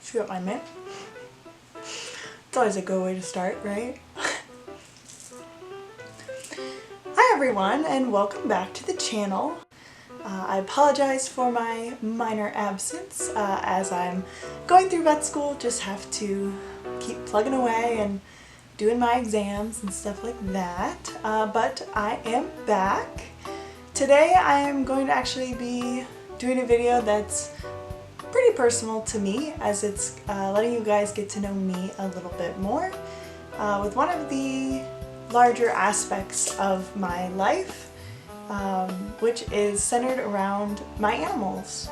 Screw up my mint. It's always a good way to start, right? Hi everyone, and welcome back to the channel. I apologize for my minor absence as I'm going through vet school. Just have to keep plugging away and doing my exams and stuff like that. But I am back. Today I am going to actually be doing a video that's pretty personal to me, as it's letting you guys get to know me a little bit more with one of the larger aspects of my life, which is centered around my animals.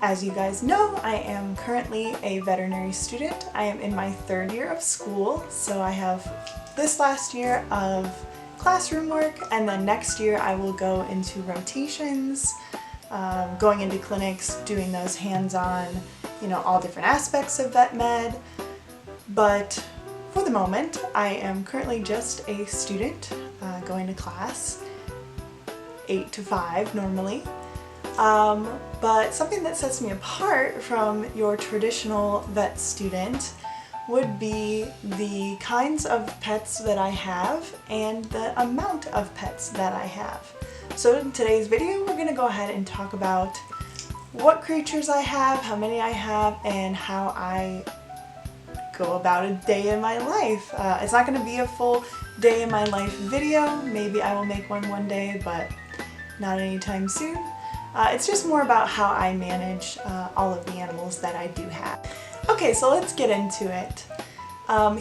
As you guys know, I am currently a veterinary student. I am in my third year of school, so I have this last year of classroom work, and then next year I will go into rotations, going into clinics, doing those hands-on, all different aspects of vet med. But for the moment, I am currently just a student going to class 8 to 5 normally. But something that sets me apart from your traditional vet student would be the kinds of pets that I have and the amount of pets that I have. So in today's video, we're going to go ahead and talk about what creatures I have, how many I have, and how I go about a day in my life. It's not going to be a full day in my life video. Maybe I will make one day, but not anytime soon. It's just more about how I manage all of the animals that I do have. Okay, so let's get into it.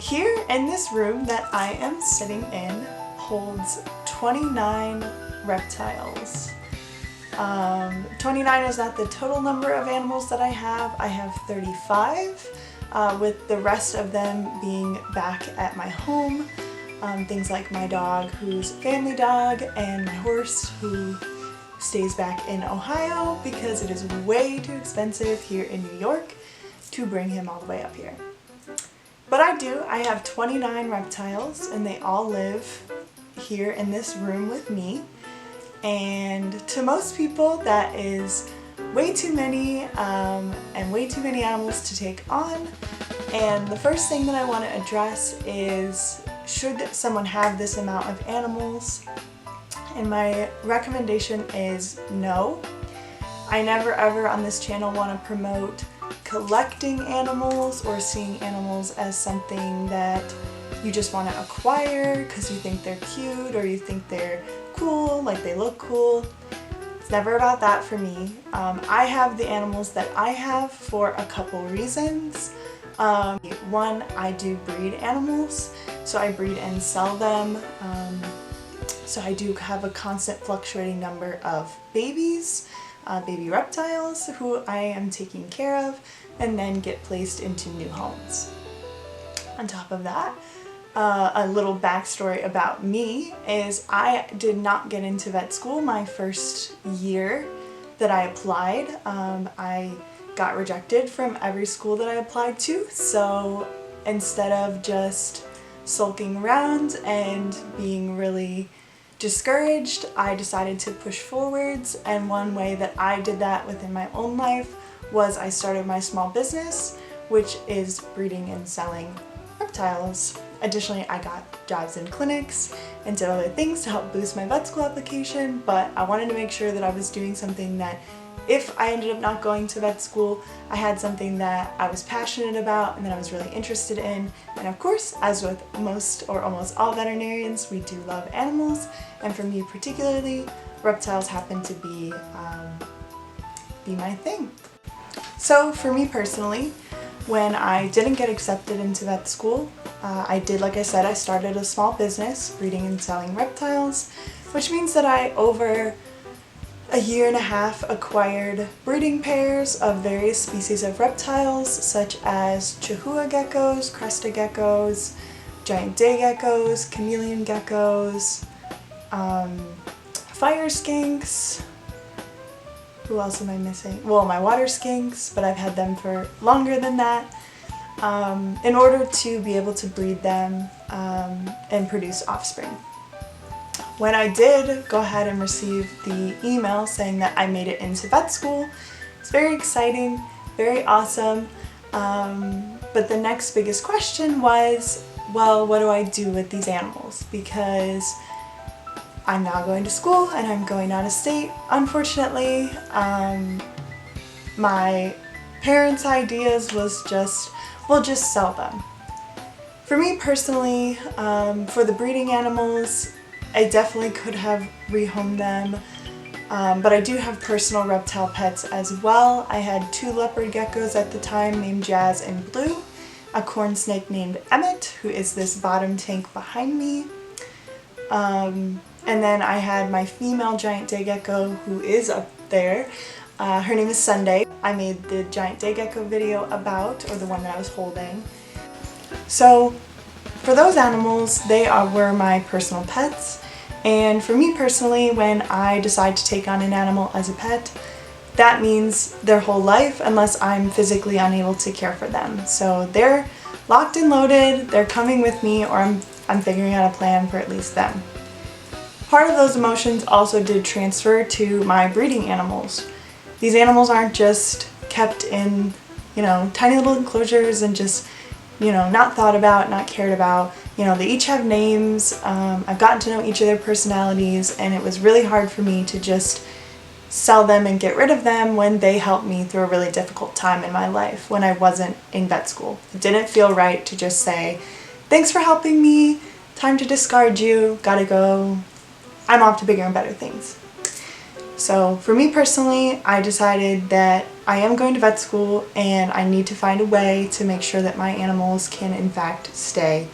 Here in this room that I am sitting in holds 29 reptiles. 29 is not the total number of animals that I have. I have 35, with the rest of them being back at my home. Things like my dog, who's a family dog, and my horse, who stays back in Ohio because it is way too expensive here in New York to bring him all the way up here. But I have 29 reptiles, and they all live here in this room with me. And to most people, that is way too many and way too many animals to take on. And the first thing that I want to address is, should someone have this amount of animals? And my recommendation is no. I never ever on this channel want to promote collecting animals or seeing animals as something that you just want to acquire because you think they're cute or you think they're cool, like they look cool. It's never about that for me. I have the animals that I have for a couple reasons. One, I do breed animals, so I breed and sell them. So I do have a constant fluctuating number of babies, baby reptiles, who I am taking care of and then get placed into new homes. On top of that, a little backstory about me is I did not get into vet school my first year that I applied. I got rejected from every school that I applied to, so instead of just sulking around and being really discouraged, I decided to push forwards, and one way that I did that within my own life was I started my small business, which is breeding and selling reptiles. Additionally, I got jobs in clinics and did other things to help boost my vet school application, but I wanted to make sure that I was doing something that, if I ended up not going to vet school, I had something that I was passionate about and that I was really interested in. And of course, as with most or almost all veterinarians, we do love animals, and for me particularly, reptiles happen to be my thing. So for me personally, when I didn't get accepted into vet school, I did, like I said, I started a small business breeding and selling reptiles, which means that I, over a year and a half, acquired breeding pairs of various species of reptiles, such as Chihuahua geckos, crested geckos, giant day geckos, chameleon geckos, fire skinks. Who else am I missing? Well, my water skinks, but I've had them for longer than that, in order to be able to breed them and produce offspring. When I did go ahead and receive the email saying that I made it into vet school, it's very exciting, very awesome. But the next biggest question was, well, what do I do with these animals? Because I'm now going to school and I'm going out of state, unfortunately. My parents' ideas was we'll just sell them. For me personally, for the breeding animals, I definitely could have rehomed them, but I do have personal reptile pets as well. I had 2 leopard geckos at the time named Jazz and Blue, a corn snake named Emmett, who is this bottom tank behind me, and then I had my female giant day gecko, who is up there. Her name is Sunday. I made the giant day gecko video about, or the one that I was holding. So for those animals, they were my personal pets. And for me personally, when I decide to take on an animal as a pet, that means their whole life unless I'm physically unable to care for them. So they're locked and loaded, they're coming with me, or I'm figuring out a plan for at least them. Part of those emotions also did transfer to my breeding animals. These animals aren't just kept in, tiny little enclosures and just, not thought about, not cared about. They each have names. I've gotten to know each of their personalities, and it was really hard for me to just sell them and get rid of them when they helped me through a really difficult time in my life when I wasn't in vet school. It didn't feel right to just say, thanks for helping me, time to discard you, gotta go, I'm off to bigger and better things. So for me personally, I decided that I am going to vet school and I need to find a way to make sure that my animals can in fact stay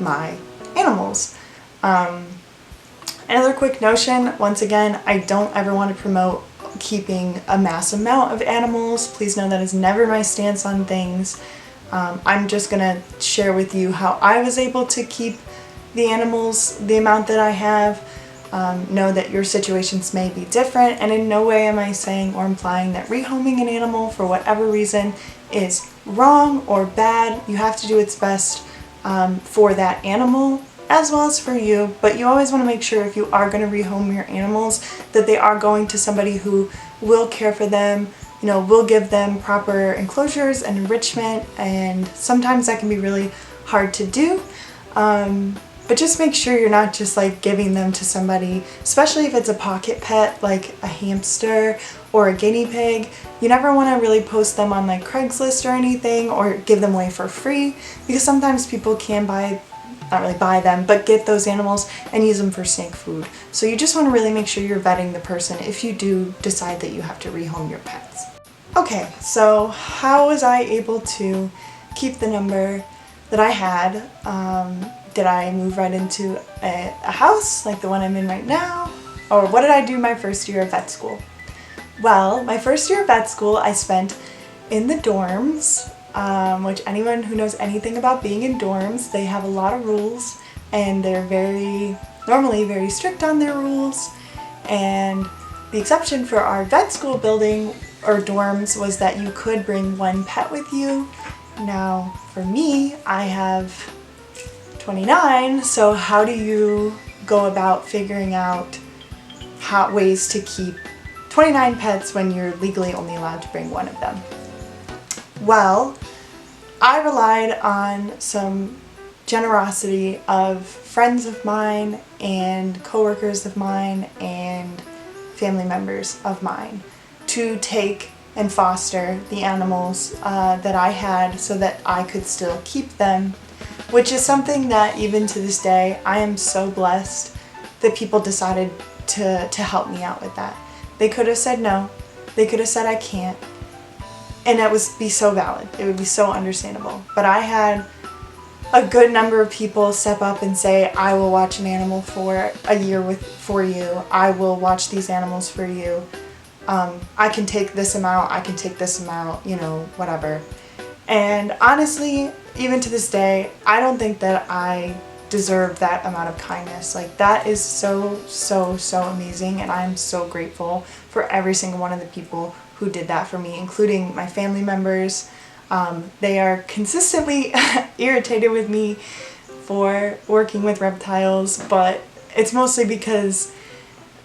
my animals. Another quick notion, once again, I don't ever want to promote keeping a mass amount of animals. Please know that is never my stance on things. I'm just gonna share with you how I was able to keep the animals the amount that I have. Know that your situations may be different, and in no way am I saying or implying that rehoming an animal for whatever reason is wrong or bad. You have to do its best for that animal as well as for you, but you always want to make sure if you are going to rehome your animals that they are going to somebody who will care for them, will give them proper enclosures and enrichment, and sometimes that can be really hard to do. But just make sure you're not just like giving them to somebody, especially if it's a pocket pet like a hamster or a guinea pig. You never want to really post them on like Craigslist or anything or give them away for free, because sometimes people can not really buy them, but get those animals and use them for snake food. So you just want to really make sure you're vetting the person if you do decide that you have to rehome your pets. Okay, so how was I able to keep the number that I had? Did I move right into a house like the one I'm in right now? Or what did I do my first year of vet school? Well, my first year of vet school I spent in the dorms, which anyone who knows anything about being in dorms, they have a lot of rules and they're normally very strict on their rules. And the exception for our vet school building or dorms was that you could bring 1 pet with you. Now, for me, I have 29, so how do you go about figuring out ways to keep 29 pets when you're legally only allowed to bring 1 of them? Well, I relied on some generosity of friends of mine and coworkers of mine and family members of mine to take and foster the animals that I had so that I could still keep them, which is something that even to this day I am so blessed that people decided to help me out with that. They could have said no, they could have said I can't, and that would be so valid, it would be so understandable. But I had a good number of people step up and say, I will watch an animal for a year for you, I will watch these animals for you, I can take this amount, I can take this amount, whatever. And honestly, even to this day, I don't think that I deserve that amount of kindness. Like, that is so, so, so amazing, and I'm so grateful for every single one of the people who did that for me, including my family members. They are consistently irritated with me for working with reptiles, but it's mostly because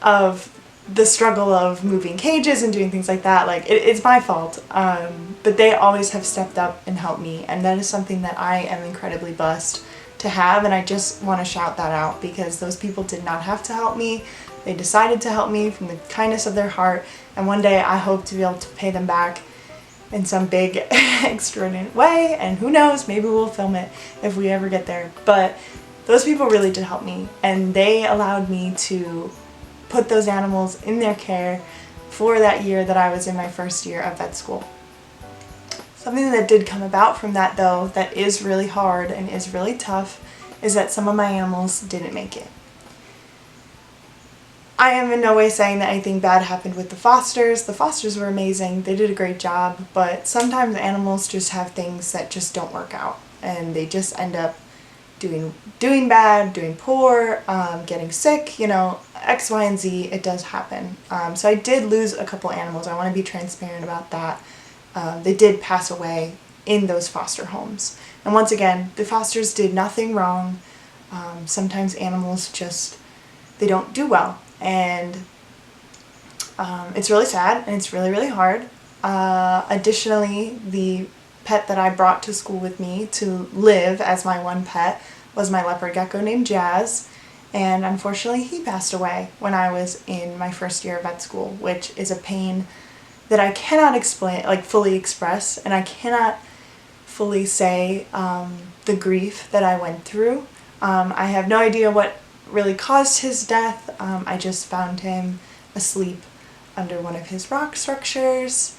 of the struggle of moving cages and doing things like that, like it's my fault. But they always have stepped up and helped me, and that is something that I am incredibly blessed to have, and I just want to shout that out because those people did not have to help me. They decided to help me from the kindness of their heart, and one day I hope to be able to pay them back in some big extraordinary way, and who knows, maybe we'll film it if we ever get there. But those people really did help me, and they allowed me to put those animals in their care for that year that I was in my first year of vet school. Something that did come about from that, though, that is really hard and is really tough, is that some of my animals didn't make it. I am in no way saying that anything bad happened with the fosters. The fosters were amazing, they did a great job, but sometimes animals just have things that just don't work out, and they just end up doing bad, doing poor, getting sick, you know, X, Y, and Z. It does happen. So I did lose a couple animals. I want to be transparent about that. They did pass away in those foster homes. And once again, the fosters did nothing wrong. Sometimes animals just, they don't do well. And it's really sad, and it's really, really hard. Additionally, the pet that I brought to school with me to live as my one pet was my leopard gecko named Jazz, and unfortunately he passed away when I was in my first year of vet school, which is a pain that I cannot explain, like fully express, and I cannot fully say the grief that I went through. I have no idea what really caused his death. I just found him asleep under one of his rock structures,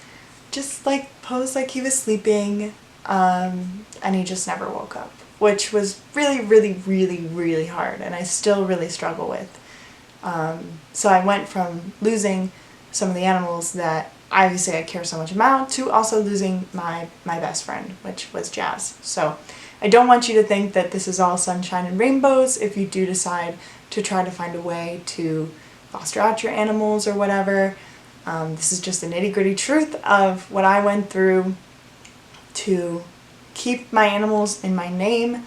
just like posed like he was sleeping, and he just never woke up, which was really, really, really, really hard, and I still really struggle with. So I went from losing some of the animals that obviously I care so much about to also losing my best friend, which was Jazz. So I don't want you to think that this is all sunshine and rainbows if you do decide to try to find a way to foster out your animals or whatever. This is just the nitty-gritty truth of what I went through to keep my animals in my name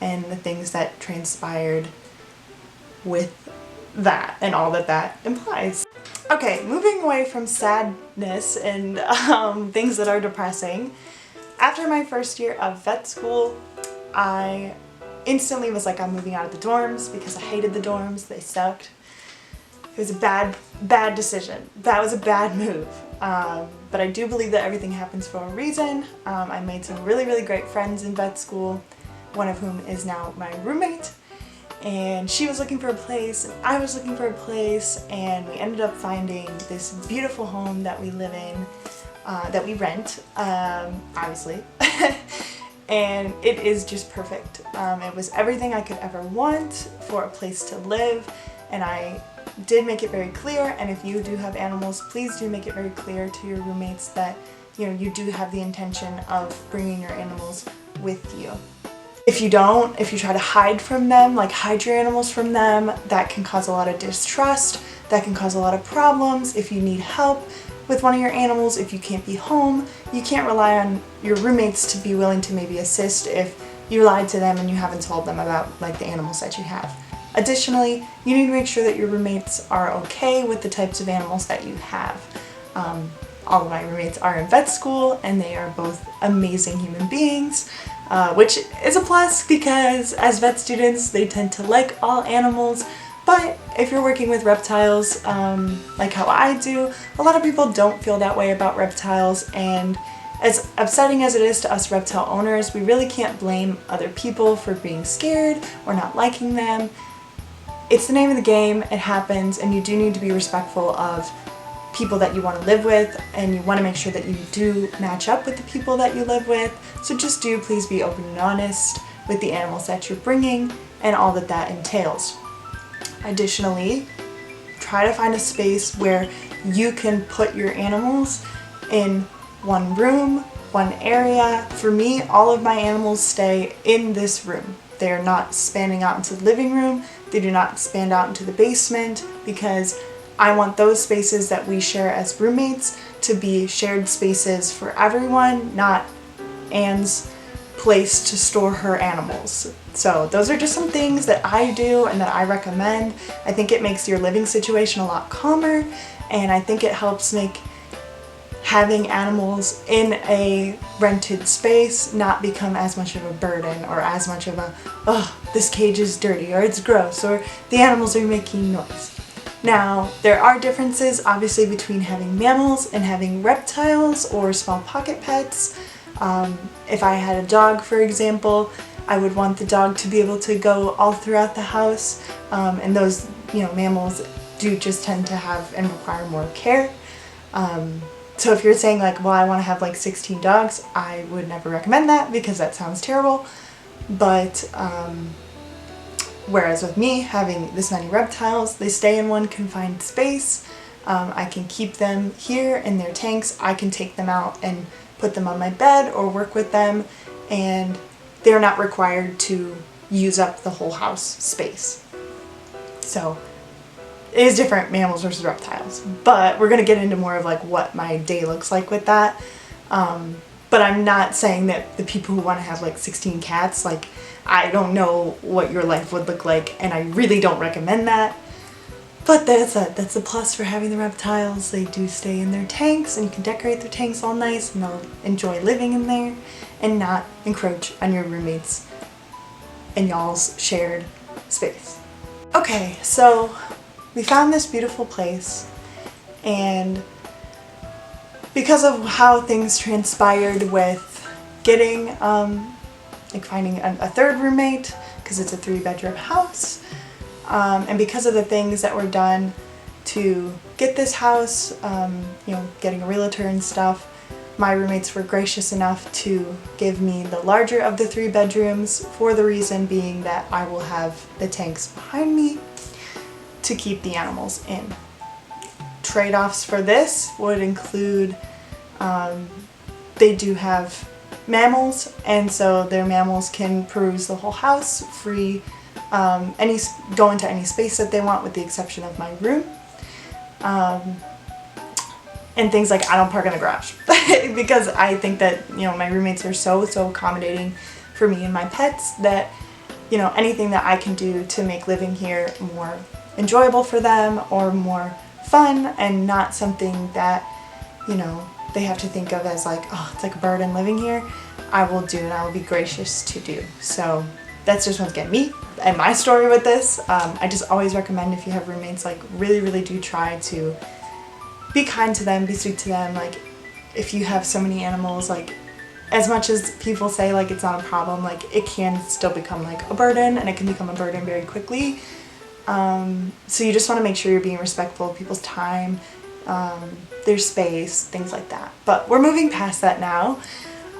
and the things that transpired with that and all that that implies. Okay, moving away from sadness and things that are depressing. After my first year of vet school, I instantly was like, I'm moving out of the dorms because I hated the dorms. They sucked. It was a bad decision. That was a bad move. But I do believe that everything happens for a reason. I made some really, really great friends in vet school, one of whom is now my roommate. And she was looking for a place, and I was looking for a place, and we ended up finding this beautiful home that we live in, that we rent, obviously. And it is just perfect. It was everything I could ever want for a place to live, and I did make it very clear, and if you do have animals, please do make it very clear to your roommates that, you know, you do have the intention of bringing your animals with you. If you don't, if you try to hide from them, like hide your animals from them, that can cause a lot of distrust, that can cause a lot of problems. If you need help with one of your animals, if you can't be home, you can't rely on your roommates to be willing to maybe assist if you lied to them and you haven't told them about like the animals that you have. Additionally, you need to make sure that your roommates are okay with the types of animals that you have. All of my roommates are in vet school, and they are both amazing human beings, which is a plus because as vet students, they tend to like all animals. But if you're working with reptiles, like how I do, a lot of people don't feel that way about reptiles, and as upsetting as it is to us reptile owners, we really can't blame other people for being scared or not liking them. It's the name of the game, it happens, and you do need to be respectful of people that you want to live with, and you want to make sure that you do match up with the people that you live with. So just do please be open and honest with the animals that you're bringing and all that that entails. Additionally, try to find a space where you can put your animals in one room, one area. For me, all of my animals stay in this room. They are not spanning out into the living room. They do not span out into the basement because I want those spaces that we share as roommates to be shared spaces for everyone, not Anne's place to store her animals. So those are just some things that I do and that I recommend. I think it makes your living situation a lot calmer, and I think it helps make having animals in a rented space not become as much of a burden, or as much of a, oh, this cage is dirty, or it's gross, or the animals are making noise. Now, there are differences obviously between having mammals and having reptiles or small pocket pets. If I had a dog, for example, I would want the dog to be able to go all throughout the house, and those, mammals do just tend to have and require more care. So if you're saying like, well, I want to have like 16 dogs, I would never recommend that because that sounds terrible. But whereas with me having this many reptiles, they stay in one confined space. I can keep them here in their tanks. I can take them out and put them on my bed or work with them, and they're not required to use up the whole house space. So it is different, mammals versus reptiles, but we're going to get into more of like what my day looks like with that. But I'm not saying that the people who want to have like 16 cats, like, I don't know what your life would look like, and I really don't recommend that. But that's a plus for having the reptiles. They do stay in their tanks, and you can decorate their tanks all nice, and they'll enjoy living in there and not encroach on your roommates and y'all's shared space. Okay, so we found this beautiful place, and because of how things transpired with getting, like finding a third roommate, because it's a 3-bedroom house, and because of the things that were done to get this house, getting a realtor and stuff, my roommates were gracious enough to give me the larger of the 3 bedrooms, for the reason being that I will have the tanks behind me to keep the animals in. Trade-offs for this would include, they do have mammals, and so their mammals can peruse the whole house free, go into any space that they want with the exception of my room. And things like I don't park in the garage because I think that, my roommates are so accommodating for me and my pets that, anything that I can do to make living here more enjoyable for them or more fun and not something that, they have to think of as like, oh, it's like a burden living here, I will do and I will be gracious to do. So that's just once again me and my story with this. I just always recommend, if you have roommates, like really do try to be kind to them, be sweet to them. Like if you have so many animals, like as much as people say like it's not a problem, like it can still become like a burden, and it can become a burden very quickly. So you just want to make sure you're being respectful of people's time, their space, things like that. But we're moving past that now.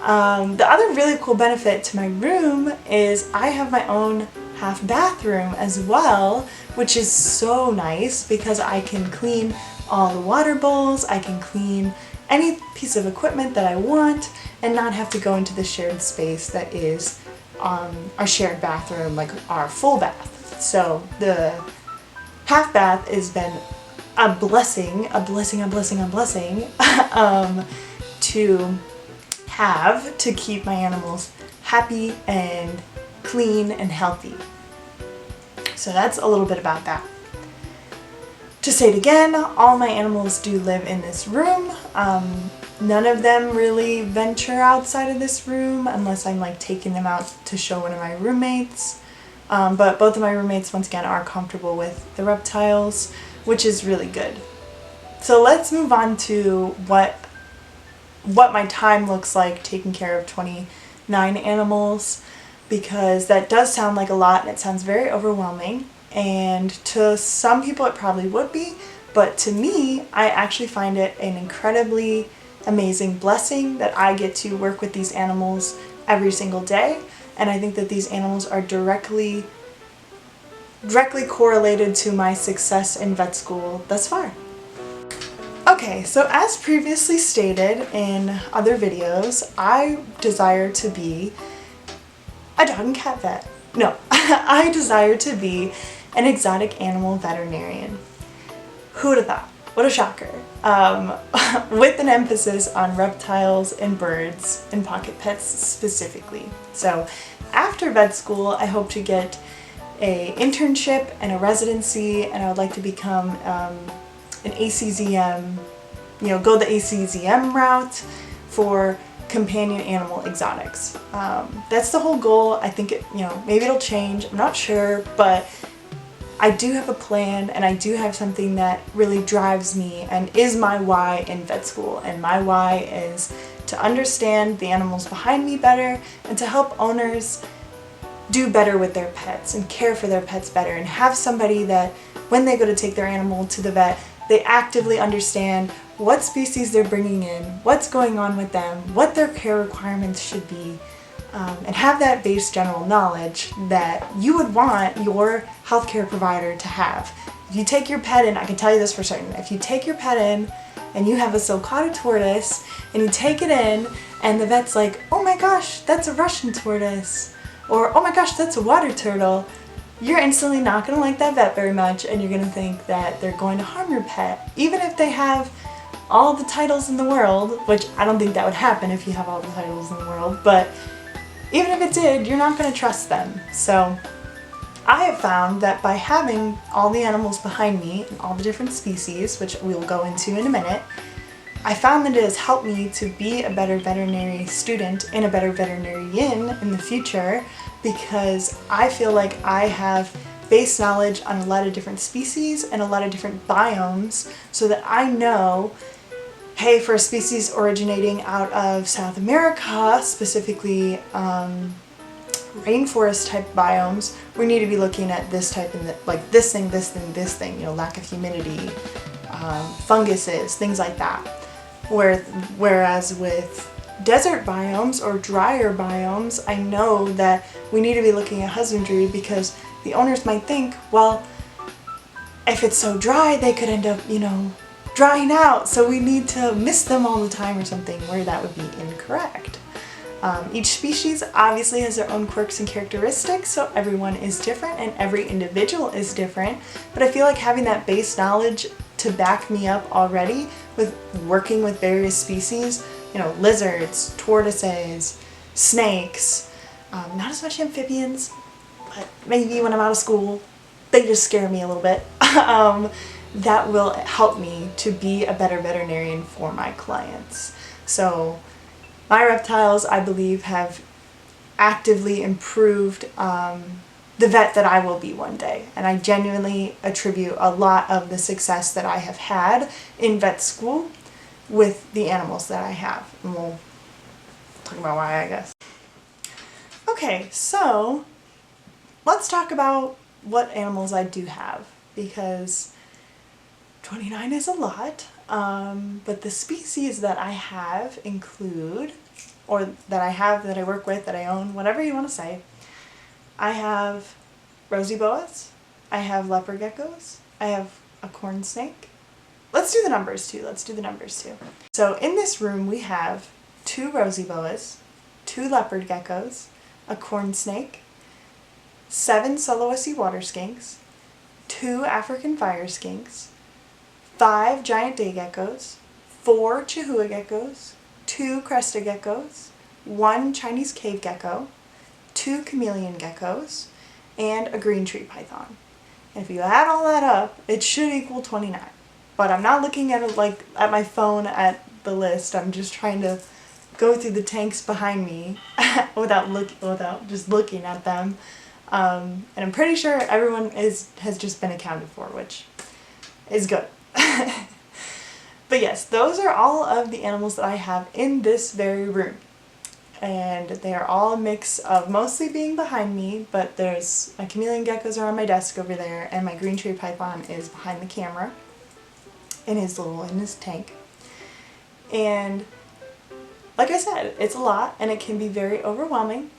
The other really cool benefit to my room is I have my own half bathroom as well, which is so nice because I can clean all the water bowls, I can clean any piece of equipment that I want and not have to go into the shared space that is our shared bathroom, like our full bath. So the half bath has been a blessing to have to keep my animals happy and clean and healthy. So that's a little bit about that. To say it again, all my animals do live in this room. None of them really venture outside of this room unless I'm like taking them out to show one of my roommates. But both of my roommates, once again, are comfortable with the reptiles, which is really good. So let's move on to what my time looks like taking care of 29 animals, because that does sound like a lot and it sounds very overwhelming, and to some people it probably would be, but to me, I actually find it an incredibly amazing blessing that I get to work with these animals every single day, and I think that these animals are directly correlated to my success in vet school thus far. Okay, so as previously stated in other videos, I desire to be a dog and cat vet. No, I desire to be an exotic animal veterinarian. Who would have thought? What a shocker. With an emphasis on reptiles and birds and pocket pets specifically. So after vet school, I hope to get an internship and a residency, and I would like to become an ACZM, go the ACZM route for companion animal exotics. That's the whole goal. I think maybe it'll change, I'm not sure, but I do have a plan, and I do have something that really drives me and is my why in vet school. And my why is to understand the animals behind me better and to help owners do better with their pets and care for their pets better, and have somebody that when they go to take their animal to the vet, they actively understand what species they're bringing in, what's going on with them, what their care requirements should be, and have that base general knowledge that you would want your healthcare provider to have. If you take your pet in, I can tell you this for certain, if you take your pet in and you have a sulcata tortoise and you take it in and the vet's like, oh my gosh, that's a Russian tortoise, or oh my gosh, that's a water turtle, you're instantly not going to like that vet very much, and you're going to think that they're going to harm your pet. Even if they have all the titles in the world, which I don't think that would happen if you have all the titles in the world, but even if it did, you're not going to trust them. So I have found that by having all the animals behind me and all the different species, which we'll go into in a minute, I found that it has helped me to be a better veterinary student and a better veterinarian in the future, because I feel like I have base knowledge on a lot of different species and a lot of different biomes, so that I know, hey, for a species originating out of South America, specifically rainforest type biomes, we need to be looking at this type and like this thing, lack of humidity, funguses, things like that. Whereas with desert biomes or drier biomes, I know that we need to be looking at husbandry, because the owners might think, well, if it's so dry, they could end up, drying out, so we need to mist them all the time or something, where that would be incorrect. Each species obviously has their own quirks and characteristics, so everyone is different and every individual is different, but I feel like having that base knowledge to back me up already with working with various species, lizards, tortoises, snakes, not as much amphibians, but maybe when I'm out of school, they just scare me a little bit. That will help me to be a better veterinarian for my clients. So my reptiles, I believe, have actively improved the vet that I will be one day. And I genuinely attribute a lot of the success that I have had in vet school with the animals that I have. And we'll talk about why, I guess. Okay, so let's talk about what animals I do have, because 29 is a lot, but the species that I have include, or that I work with, that I own, whatever you want to say. I have rosy boas, I have leopard geckos, I have a corn snake. Let's do the numbers too. So in this room we have 2 rosy boas, 2 leopard geckos, a corn snake, 7 Sulawesi water skinks, 2 African fire skinks, 5 giant day geckos, 4 Chihuahua geckos, 2 crested geckos, 1 Chinese cave gecko, 2 chameleon geckos, and a green tree python. And if you add all that up, it should equal 29. But I'm not looking at it at my phone at the list. I'm just trying to go through the tanks behind me without just looking at them. And I'm pretty sure everyone has just been accounted for, which is good. But yes, those are all of the animals that I have in this very room. And they are all a mix of mostly being behind me, but there's my chameleon geckos are on my desk over there, and my green tree python is behind the camera in his tank. And like I said, it's a lot and it can be very overwhelming,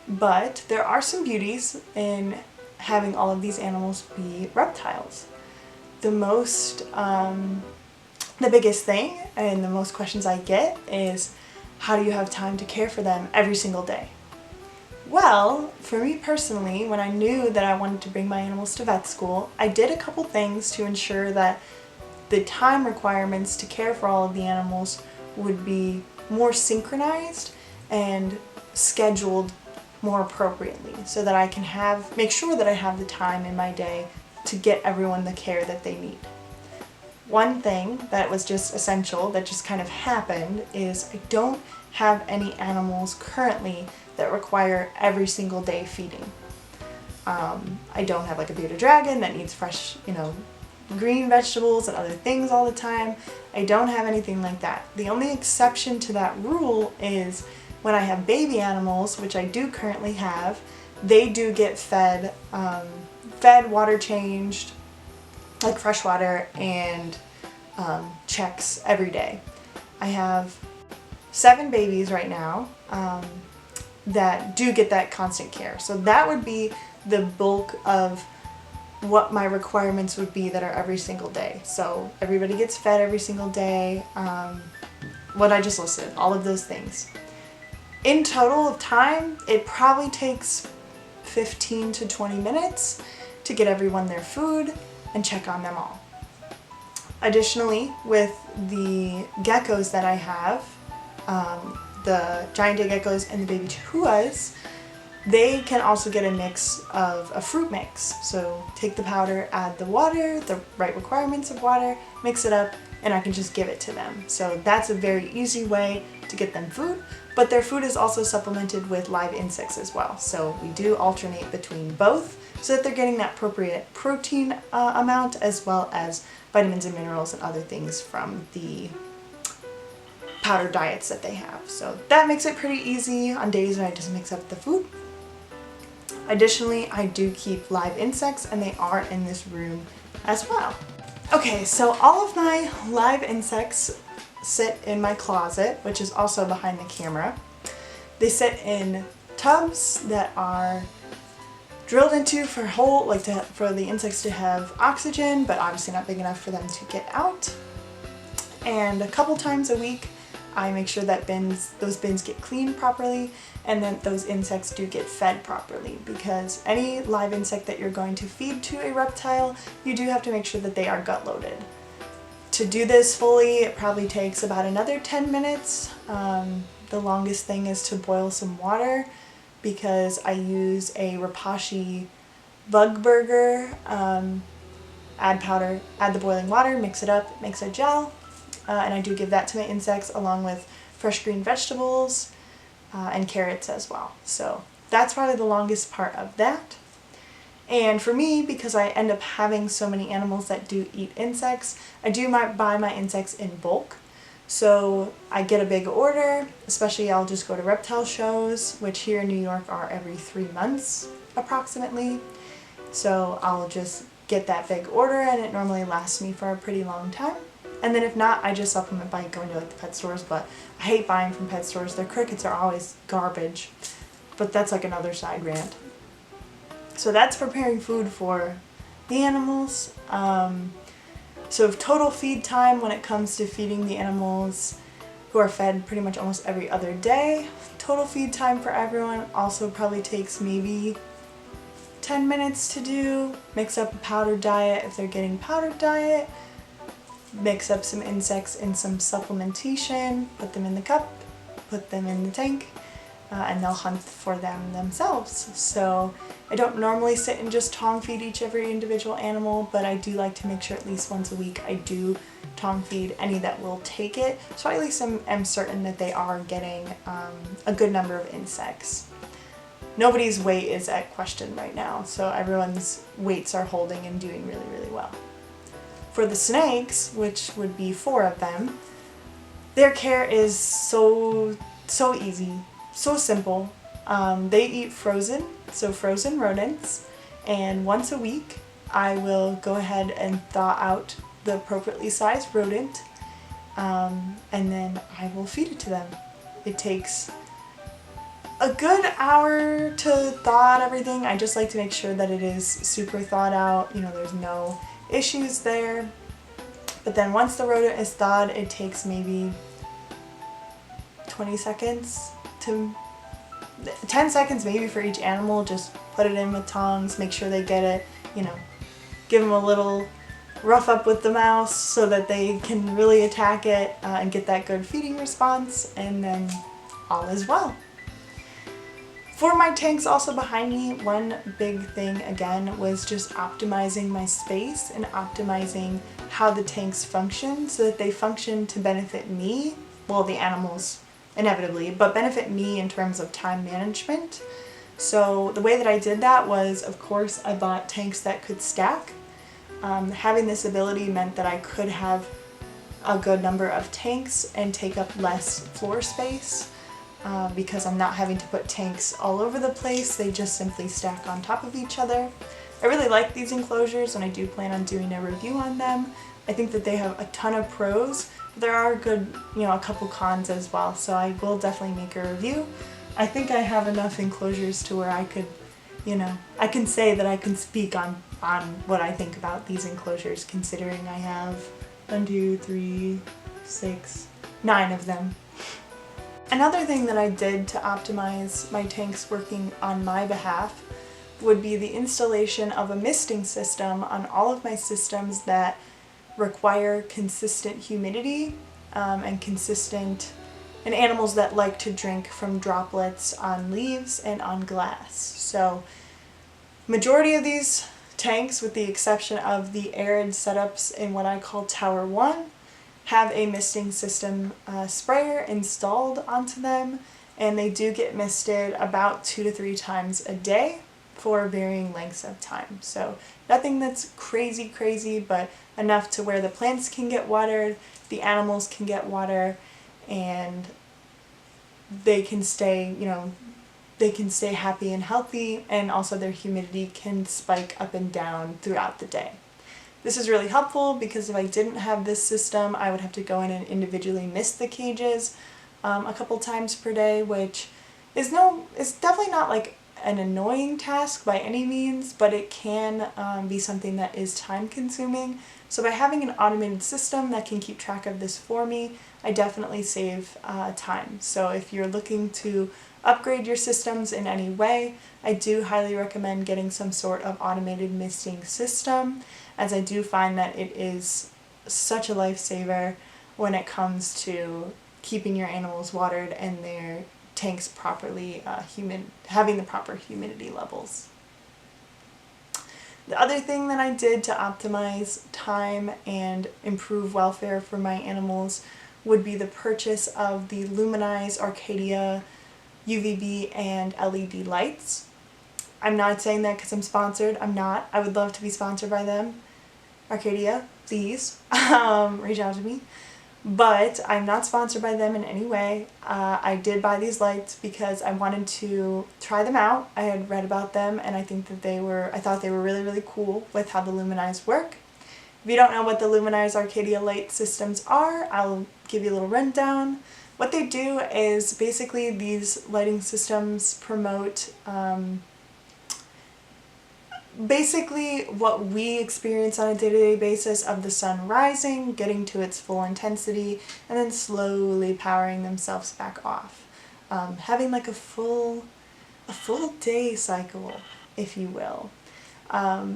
but there are some beauties in having all of these animals be reptiles. The biggest thing and the most questions I get is, how do you have time to care for them every single day? Well, for me personally, when I knew that I wanted to bring my animals to vet school, I did a couple things to ensure that the time requirements to care for all of the animals would be more synchronized and scheduled more appropriately, so that I can make sure that I have the time in my day to get everyone the care that they need. One thing that was just essential, that just kind of happened, is I don't have any animals currently that require every single day feeding. I don't have like a bearded dragon that needs fresh, green vegetables and other things all the time. I don't have anything like that. The only exception to that rule is when I have baby animals, which I do currently have. They do get fed, water changed, like fresh water, and checks every day. I have 7 babies right now that do get that constant care. So that would be the bulk of what my requirements would be that are every single day. So everybody gets fed every single day, what I just listed, all of those things. In total of time, it probably takes 15 to 20 minutes to get everyone their food and check on them all. Additionally, with the geckos that I have, the giant day geckos and the baby chihuahuas, they can also get a mix of a fruit mix. So take the powder, add the water, the right requirements of water, mix it up, and I can just give it to them. So that's a very easy way to get them food, but their food is also supplemented with live insects as well. So we do alternate between both so that they're getting that appropriate protein amount, as well as vitamins and minerals and other things from the powder diets that they have. So that makes it pretty easy on days when I just mix up the food. Additionally, I do keep live insects, and they are in this room as well. Okay, so all of my live insects sit in my closet, which is also behind the camera. They sit in tubs that are drilled into for the insects to have oxygen, but obviously not big enough for them to get out. And a couple times a week, I make sure that those bins get cleaned properly, and that those insects do get fed properly, because any live insect that you're going to feed to a reptile, you do have to make sure that they are gut loaded. To do this fully, it probably takes about another 10 minutes. The longest thing is to boil some water, because I use a Rapashi bug burger. Add powder, add the boiling water, mix it up, it makes a gel, and I do give that to my insects along with fresh green vegetables and carrots as well. So that's probably the longest part of that. And for me, because I end up having so many animals that do eat insects, I do buy my insects in bulk. So I get a big order, especially I'll just go to reptile shows, which here in New York are every 3 months approximately. So I'll just get that big order, and it normally lasts me for a pretty long time. And then if not, I just supplement by going to the pet stores, but I hate buying from pet stores. Their crickets are always garbage, but that's like another side rant. So that's preparing food for the animals. So total feed time when it comes to feeding the animals, who are fed pretty much almost every other day, total feed time for everyone also probably takes maybe 10 minutes to do. Mix up a powdered diet if they're getting powdered diet. Mix up some insects in some supplementation, put them in the cup, put them in the tank, and they'll hunt for them themselves. So I don't normally sit and just tongue feed every individual animal, but I do like to make sure at least once a week I do tongue feed any that will take it, so I at least am certain that they are getting a good number of insects. Nobody's weight is at question right now, so everyone's weights are holding and doing really, really well. For the snakes, which would be 4 of them, their care is so easy, so simple. They eat frozen rodents, and once a week I will go ahead and thaw out the appropriately sized rodent, and then I will feed it to them. It takes a good hour to thaw out everything. I just like to make sure that it is super thawed out, there's no issues there. But then once the rodent is thawed, it takes maybe 20 seconds to 10 seconds maybe for each animal. Just put it in with tongs, make sure they get it, give them a little rough up with the mouse so that they can really attack it and get that good feeding response, and then all is well. For my tanks also behind me, one big thing again was just optimizing my space and optimizing how the tanks function so that they function to benefit me, well, the animals inevitably, but benefit me in terms of time management. So the way that I did that was, of course, I bought tanks that could stack. Having this ability meant that I could have a good number of tanks and take up less floor space because I'm not having to put tanks all over the place. They just simply stack on top of each other. I really like these enclosures and I do plan on doing a review on them. I think that they have a ton of pros. There are good, a couple cons as well, so I will definitely make a review. I think I have enough enclosures to where I could, I can say that I can speak on what I think about these enclosures, considering I have 1, 2, 3, 6, 9 of them. Another thing that I did to optimize my tanks working on my behalf would be the installation of a misting system on all of my systems that require consistent humidity and animals that like to drink from droplets on leaves and on glass. So majority of these tanks, with the exception of the arid setups in what I call Tower 1, have a misting system sprayer installed onto them, and they do get misted about 2 to 3 times a day for varying lengths of time. So nothing that's crazy, but enough to where the plants can get watered, the animals can get water, and they can stay, they can stay happy and healthy, and also their humidity can spike up and down throughout the day. This is really helpful because if I didn't have this system, I would have to go in and individually mist the cages a couple times per day, which is definitely not like an annoying task by any means, but it can be something that is time consuming. So by having an automated system that can keep track of this for me, I definitely save time. So if you're looking to upgrade your systems in any way, I do highly recommend getting some sort of automated misting system, as I do find that it is such a lifesaver when it comes to keeping your animals watered and their tanks properly having the proper humidity levels. The other thing that I did to optimize time and improve welfare for my animals would be the purchase of the Luminize Arcadia UVB and LED lights. I'm not saying that because I'm sponsored. I'm not. I would love to be sponsored by them. Arcadia, please reach out to me. But I'm not sponsored by them in any way. I did buy these lights because I wanted to try them out. I had read about them and I think that I thought they were really cool with how the Luminize work. If you don't know what the Luminize Arcadia light systems are, I'll give you a little rundown. What they do is basically these lighting systems promote basically what we experience on a day-to-day basis of the sun rising, getting to its full intensity, and then slowly powering themselves back off. Having like a full day cycle, if you will.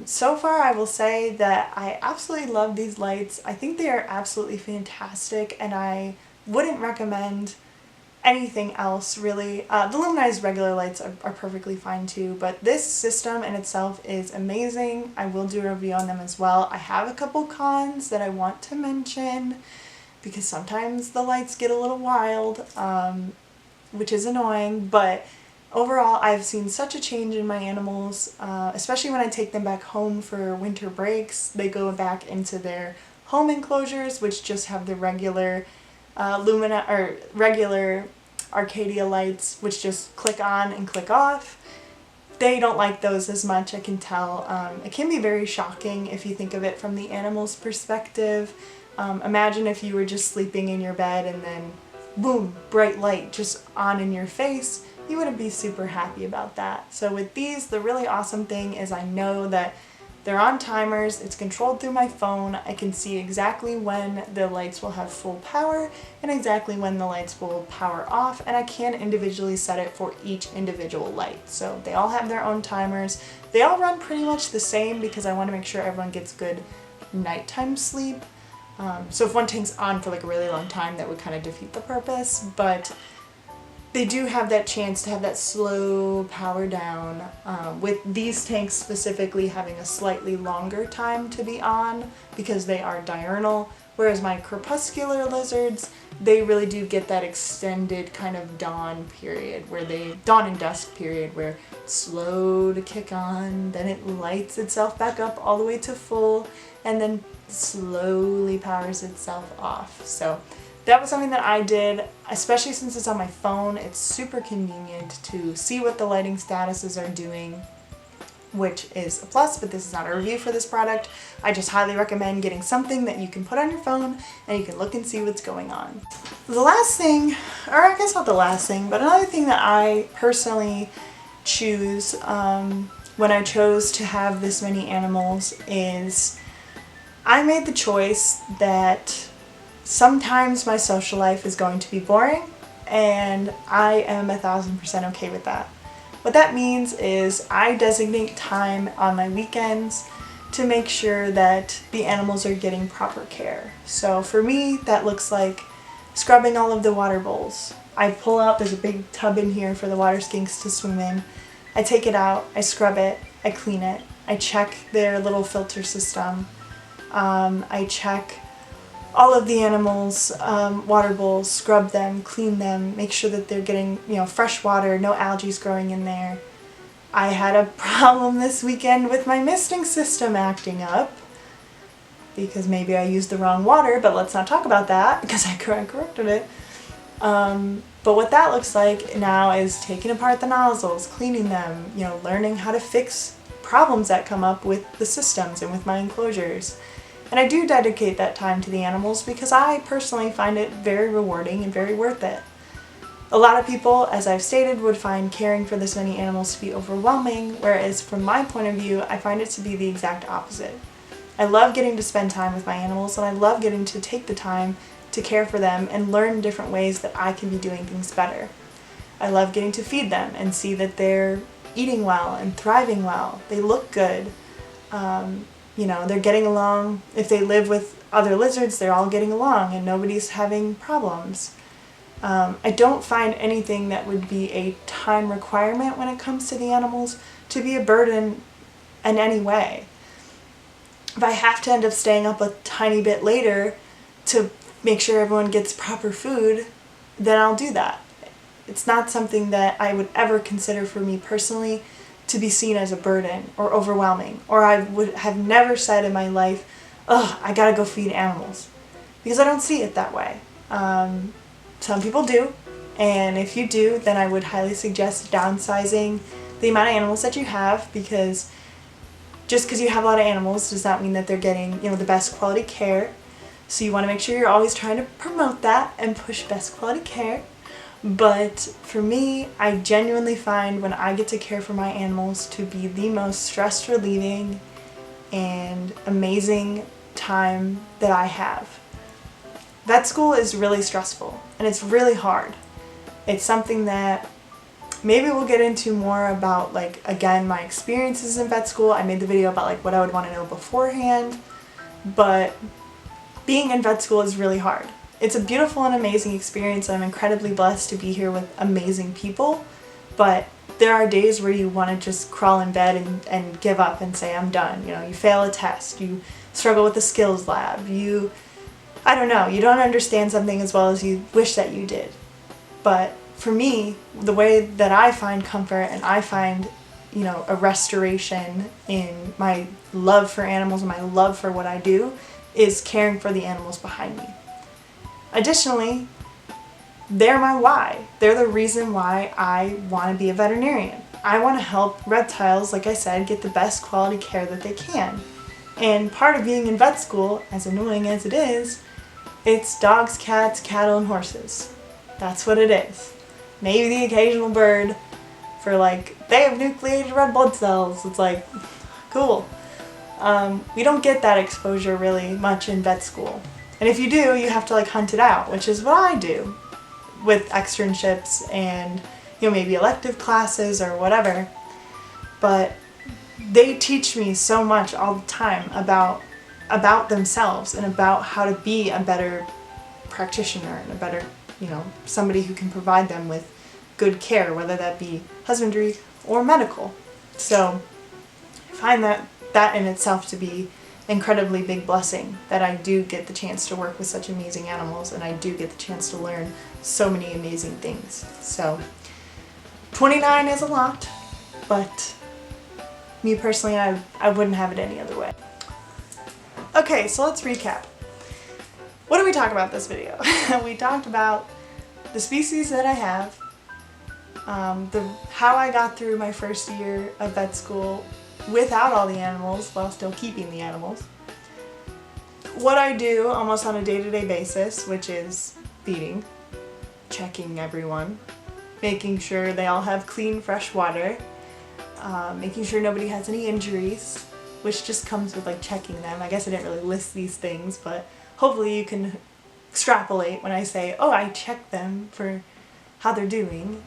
So far I will say that I absolutely love these lights. I think they are absolutely fantastic, and I wouldn't recommend anything else really. The Luminize regular lights are perfectly fine too, but this system in itself is amazing. I will do a review on them as well. I have a couple cons that I want to mention because sometimes the lights get a little wild, which is annoying, but overall I've seen such a change in my animals, especially when I take them back home for winter breaks. They go back into their home enclosures, which just have the regular regular Arcadia lights, which just click on and click off. They don't like those as much, I can tell. It can be very shocking if you think of it from the animal's perspective. Imagine if you were just sleeping in your bed and then boom, bright light just on in your face. You wouldn't be super happy about that. So with these, the really awesome thing is I know that they're on timers, it's controlled through my phone. I can see exactly when the lights will have full power and exactly when the lights will power off, and I can individually set it for each individual light. So they all have their own timers. They all run pretty much the same because I want to make sure everyone gets good nighttime sleep. So if one tank's on for like a really long time, that would kind of defeat the purpose, but they do have that chance to have that slow power down, with these tanks specifically having a slightly longer time to be on because they are diurnal, whereas my crepuscular lizards, they really do get that extended kind of dawn and dusk period where it's slow to kick on, then it lights itself back up all the way to full, and then slowly powers itself off. So that was something that I did, especially since it's on my phone. It's super convenient to see what the lighting statuses are doing, which is a plus, but this is not a review for this product. I just highly recommend getting something that you can put on your phone and you can look and see what's going on. The last thing, or I guess not the last thing, but another thing that I personally choose when I chose to have this many animals is I made the choice that sometimes my social life is going to be boring, and I am 1000% okay with that. What that means is I designate time on my weekends to make sure that the animals are getting proper care. So for me, that looks like scrubbing all of the water bowls. I pull out, there's a big tub in here for the water skinks to swim in. I take it out, I scrub it, I clean it, I check their little filter system. I check all of the animals' water bowls, scrub them, clean them, make sure that they're getting, fresh water, no algae growing in there. I had a problem this weekend with my misting system acting up because maybe I used the wrong water, but let's not talk about that because I corrected it. But what that looks like now is taking apart the nozzles, cleaning them, learning how to fix problems that come up with the systems and with my enclosures. And I do dedicate that time to the animals because I personally find it very rewarding and very worth it. A lot of people, as I've stated, would find caring for this many animals to be overwhelming, whereas from my point of view, I find it to be the exact opposite. I love getting to spend time with my animals, and I love getting to take the time to care for them and learn different ways that I can be doing things better. I love getting to feed them and see that they're eating well and thriving well. They look good. They're getting along. If they live with other lizards, they're all getting along and nobody's having problems. I don't find anything that would be a time requirement when it comes to the animals to be a burden in any way. If I have to end up staying up a tiny bit later to make sure everyone gets proper food, then I'll do that. It's not something that I would ever consider for me personally to be seen as a burden or overwhelming, or I would have never said in my life, "Ugh, I gotta go feed animals," because I don't see it that way. Some people do, and if you do, then I would highly suggest downsizing the amount of animals that you have, because just because you have a lot of animals does not mean that they're getting, the best quality care. So you want to make sure you're always trying to promote that and push best quality care. But for me, I genuinely find when I get to care for my animals to be the most stress relieving and amazing time that I have. Vet school is really stressful and it's really hard. It's something that maybe we'll get into more about, again, my experiences in vet school. I made the video about what I would want to know beforehand, but being in vet school is really hard. It's a beautiful and amazing experience. I'm incredibly blessed to be here with amazing people, but there are days where you want to just crawl in bed and give up and say, I'm done. You fail a test, you struggle with the skills lab, you don't understand something as well as you wish that you did. But for me, the way that I find comfort and I find, a restoration in my love for animals and my love for what I do is caring for the animals behind me. Additionally, they're my why. They're the reason why I want to be a veterinarian. I want to help reptiles, like I said, get the best quality care that they can. And part of being in vet school, as annoying as it is, it's dogs, cats, cattle, and horses. That's what it is. Maybe the occasional bird for they have nucleated red blood cells. It's cool. We don't get that exposure really much in vet school. And if you do, you have to hunt it out, which is what I do with externships and, maybe elective classes or whatever. But they teach me so much all the time about about themselves and about how to be a better practitioner and a better, somebody who can provide them with good care, whether that be husbandry or medical. So I find that in itself to be incredibly big blessing, that I do get the chance to work with such amazing animals and I do get the chance to learn so many amazing things. So 29 is a lot, but me personally, I wouldn't have it any other way. Okay, so let's recap. What did we talk about this video? We talked about the species that I have, how I got through my first year of vet school without all the animals while still keeping the animals, what I do almost on a day-to-day basis, which is feeding, checking everyone, making sure they all have clean, fresh water, making sure nobody has any injuries, which just comes with like checking them. I guess I didn't really list these things, but hopefully you can extrapolate when I say, oh, I check them for how they're doing.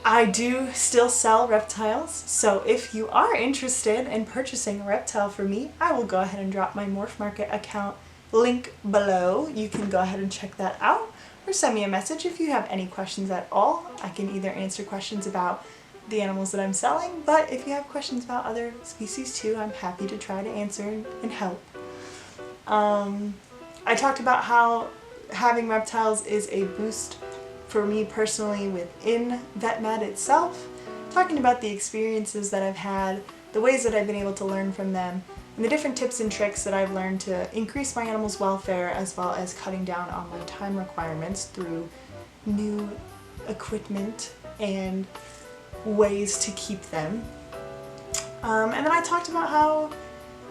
I do still sell reptiles, so if you are interested in purchasing a reptile for me, I will go ahead and drop my MorphMarket account link below. You can go ahead and check that out, or send me a message if you have any questions at all. I can either answer questions about the animals that I'm selling, but if you have questions about other species too, I'm happy to try to answer and help. I talked about how having reptiles is a boost for me personally within VetMed itself, talking about the experiences that I've had, the ways that I've been able to learn from them, and the different tips and tricks that I've learned to increase my animals' welfare, as well as cutting down on my time requirements through new equipment and ways to keep them. And then I talked about how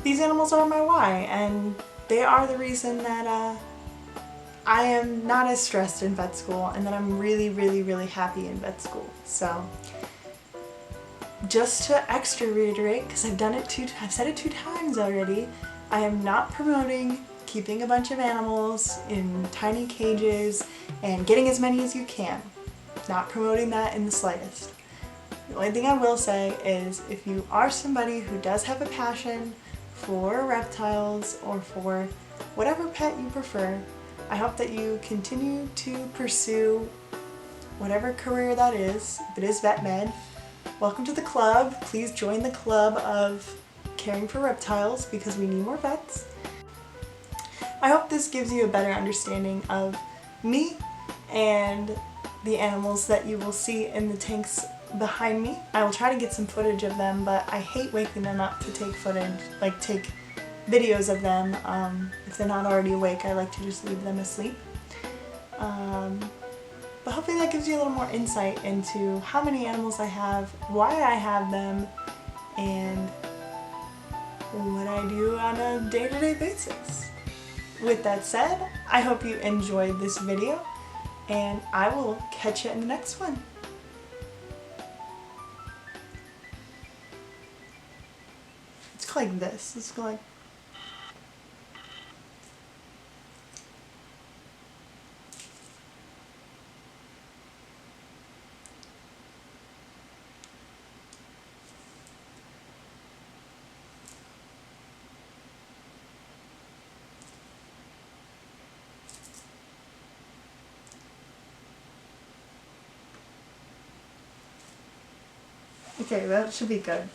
these animals are my why, and they are the reason that I am not as stressed in vet school, and that I'm really, really, really happy in vet school. So just to extra reiterate, because I've said it 2 times already, I am not promoting keeping a bunch of animals in tiny cages and getting as many as you can. Not promoting that in the slightest. The only thing I will say is, if you are somebody who does have a passion for reptiles or for whatever pet you prefer, I hope that you continue to pursue whatever career that is. If it is vet med, welcome to the club. Please join the club of caring for reptiles, because we need more vets. I hope this gives you a better understanding of me and the animals that you will see in the tanks behind me. I will try to get some footage of them, but I hate waking them up to take footage, take videos of them. If they're not already awake, I like to just leave them asleep. But hopefully that gives you a little more insight into how many animals I have, why I have them, and what I do on a day-to-day basis. With that said, I hope you enjoyed this video, and I will catch you in the next one. Let's go like this. Let's go like... Okay, that should be good.